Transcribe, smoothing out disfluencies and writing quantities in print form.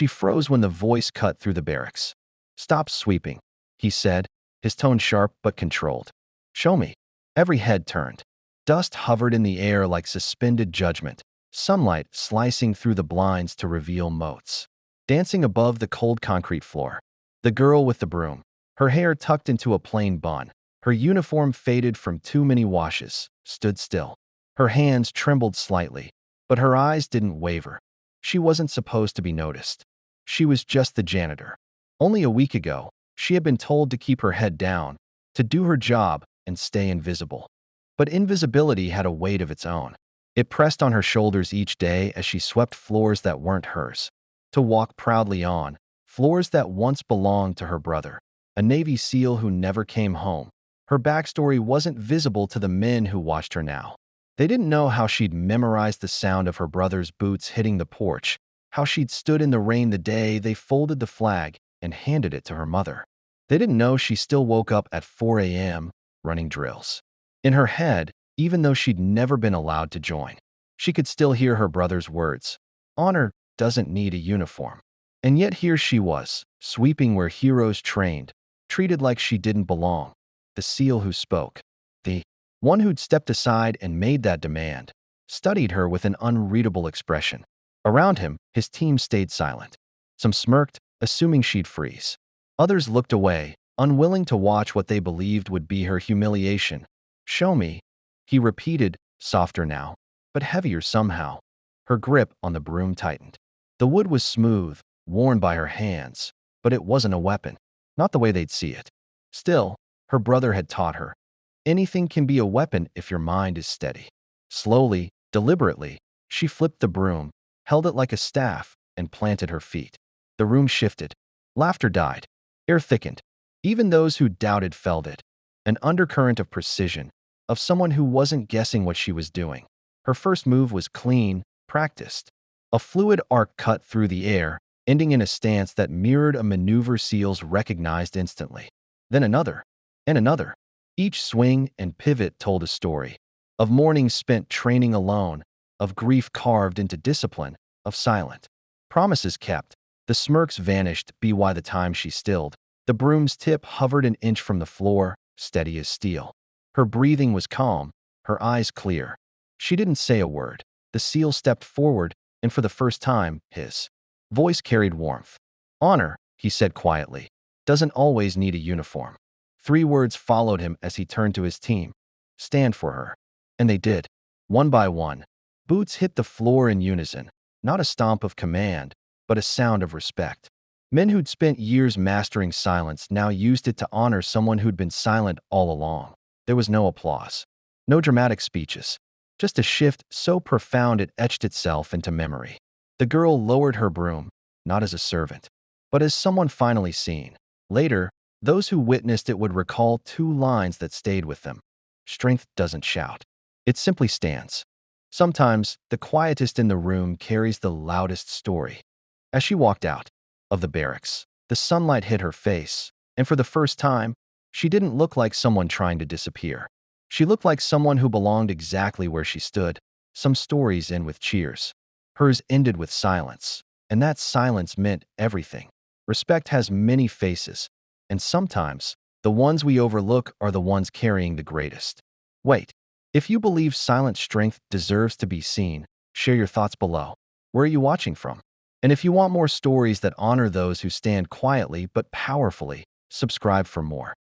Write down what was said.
She froze when the voice cut through the barracks. "Stop sweeping," he said, his tone sharp but controlled. "Show me." Every head turned. Dust hovered in the air like suspended judgment, sunlight slicing through the blinds to reveal motes. Dancing above the cold concrete floor. The girl with the broom, her hair tucked into a plain bun, her uniform faded from too many washes, stood still. Her hands trembled slightly, but her eyes didn't waver. She wasn't supposed to be noticed. She was just the janitor. Only a week ago, she had been told to keep her head down, to do her job and stay invisible. But invisibility had a weight of its own. It pressed on her shoulders each day as she swept floors that weren't hers. To walk proudly on, floors that once belonged to her brother, a Navy SEAL who never came home. Her backstory wasn't visible to the men who watched her now. They didn't know how she'd memorized the sound of her brother's boots hitting the porch, how she'd stood in the rain the day they folded the flag and handed it to her mother. They didn't know she still woke up at 4 a.m. running drills. In her head, even though she'd never been allowed to join, she could still hear her brother's words. Honor doesn't need a uniform. And yet here she was, sweeping where heroes trained, treated like she didn't belong. The SEAL who spoke, the one who'd stepped aside and made that demand, studied her with an unreadable expression. Around him, his team stayed silent. Some smirked, assuming she'd freeze. Others looked away, unwilling to watch what they believed would be her humiliation. "Show me," he repeated, softer now, but heavier somehow. Her grip on the broom tightened. The wood was smooth, worn by her hands, but it wasn't a weapon, not the way they'd see it. Still, her brother had taught her, anything can be a weapon if your mind is steady. Slowly, deliberately, she flipped the broom, held it like a staff, and planted her feet. The room shifted. Laughter died. Air thickened. Even those who doubted felt it. An undercurrent of precision, of someone who wasn't guessing what she was doing. Her first move was clean, practiced. A fluid arc cut through the air, ending in a stance that mirrored a maneuver SEALs recognized instantly. Then another, and another. Each swing and pivot told a story. Of mornings spent training alone, of grief carved into discipline, of silent promises kept. The smirks vanished by the time she stilled. The broom's tip hovered an inch from the floor, steady as steel. Her breathing was calm, her eyes clear. She didn't say a word. The SEAL stepped forward, and for the first time, his voice carried warmth. "Honor," he said quietly, "doesn't always need a uniform." 3 words followed him as he turned to his team. "Stand for her." And they did. One by one, boots hit the floor in unison, not a stomp of command, but a sound of respect. Men who'd spent years mastering silence now used it to honor someone who'd been silent all along. There was no applause, no dramatic speeches, just a shift so profound it etched itself into memory. The girl lowered her broom, not as a servant, but as someone finally seen. Later, those who witnessed it would recall 2 lines that stayed with them. Strength doesn't shout. It simply stands. Sometimes, the quietest in the room carries the loudest story. As she walked out of the barracks, the sunlight hit her face, and for the first time, she didn't look like someone trying to disappear. She looked like someone who belonged exactly where she stood. Some stories end with cheers. Hers ended with silence, and that silence meant everything. Respect has many faces, and sometimes, the ones we overlook are the ones carrying the greatest. Wait, if you believe silent strength deserves to be seen, share your thoughts below. Where are you watching from? And if you want more stories that honor those who stand quietly but powerfully, subscribe for more.